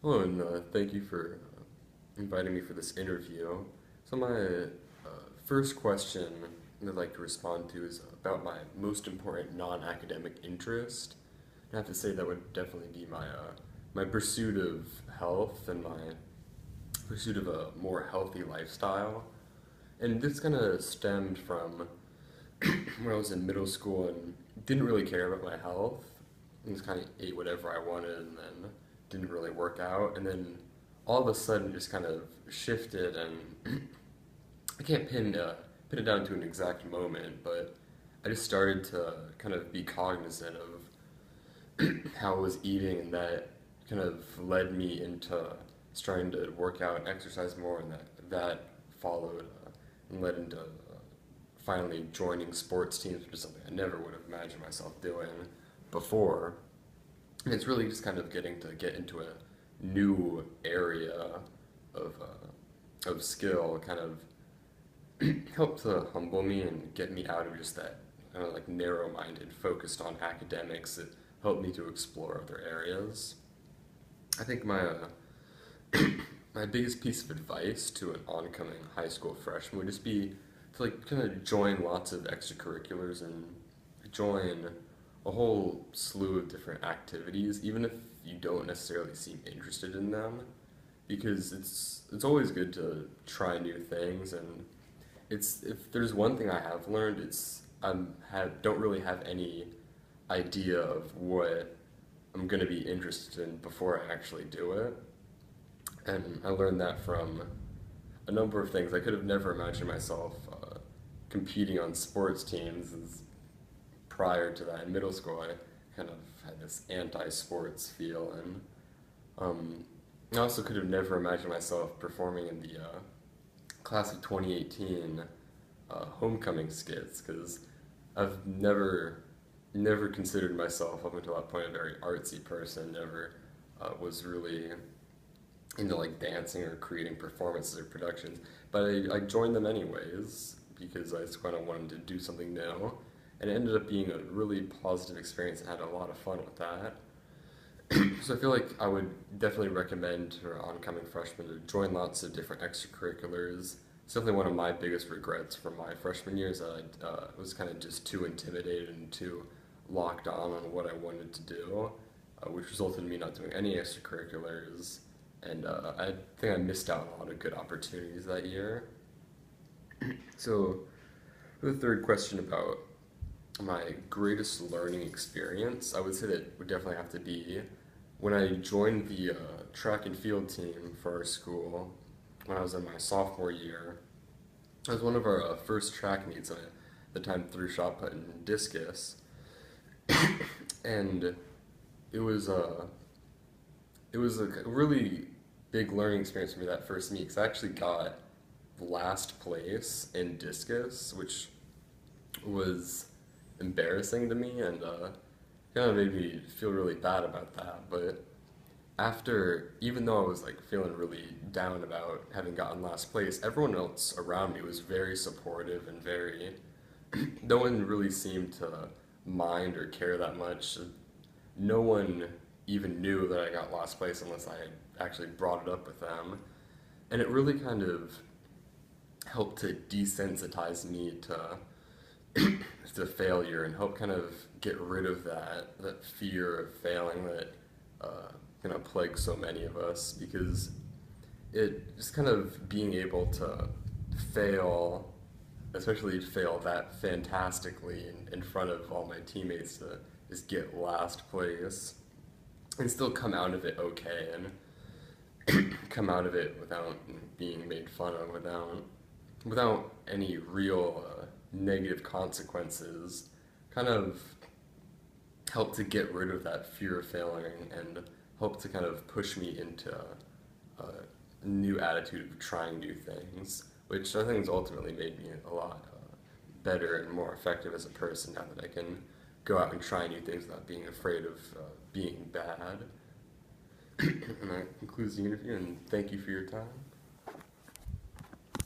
Hello, and thank you for inviting me for this interview. So, my first question I'd like to respond to is about my most important non-academic interest. And I have to say that would definitely be my pursuit of health and my pursuit of a more healthy lifestyle. And this kind of stemmed from when I was in middle school and didn't really care about my health. And just kind of ate whatever I wanted and then didn't really work out. And then all of a sudden just kind of shifted and I can't pin it down to an exact moment, but I just started to kind of be cognizant of how I was eating, and that kind of led me into starting to work out and exercise more, and that followed and led into finally joining sports teams, which is something I never would have imagined myself doing before. And it's really just kind of getting to get into a new area of skill, kind of helped to humble me and get me out of just that kind of like narrow-minded, focused on academics. It helped me to explore other areas. I think my biggest piece of advice to an oncoming high school freshman would just be to like kind of join lots of extracurriculars and join a whole slew of different activities, even if you don't necessarily seem interested in them, because it's always good to try new things. And it's if there's one thing I have learned, it's don't really have any idea of what I'm gonna be interested in before I actually do it. And I learned that from a number of things. I could have never imagined myself competing on sports teams. As prior to that, in middle school, I kind of had this anti-sports feel, and I also could have never imagined myself performing in the class of 2018 homecoming skits, because I've never considered myself up until that point a very artsy person. Never was really into like dancing or creating performances or productions, but I joined them anyways because I just kind of wanted to do something new, and it ended up being a really positive experience. I had a lot of fun with that. So I feel like I would definitely recommend for oncoming freshmen to join lots of different extracurriculars. It's definitely one of my biggest regrets from my freshman years, that I was kind of just too intimidated and too locked on what I wanted to do, which resulted in me not doing any extracurriculars. And I think I missed out on a lot of good opportunities that year. So, for the third question about my greatest learning experience, I would say that would definitely have to be when I joined the track and field team for our school when I was in my sophomore year. It was one of our first track meets. I, at the time, threw shot put and discus, and it was it was a really big learning experience for me that first meet, because I actually got last place in discus, which was embarrassing to me, and kind of made me feel really bad about that. But after, even though I was like feeling really down about having gotten last place, everyone else around me was very supportive and very, no one really seemed to mind or care that much. No one even knew that I got last place unless I had actually brought it up with them. And it really kind of helped to desensitize me to failure, and help kind of get rid of that fear of failing that kind of plagues so many of us, because it just kind of being able to fail, especially fail that fantastically in front of all my teammates, to just get last place and still come out of it okay, and come out of it without being made fun of, without any real negative consequences, kind of help to get rid of that fear of failing, and help to kind of push me into a new attitude of trying new things, which I think has ultimately made me a lot better and more effective as a person now that I can go out and try new things without being afraid of being bad. And that concludes the interview, and thank you for your time.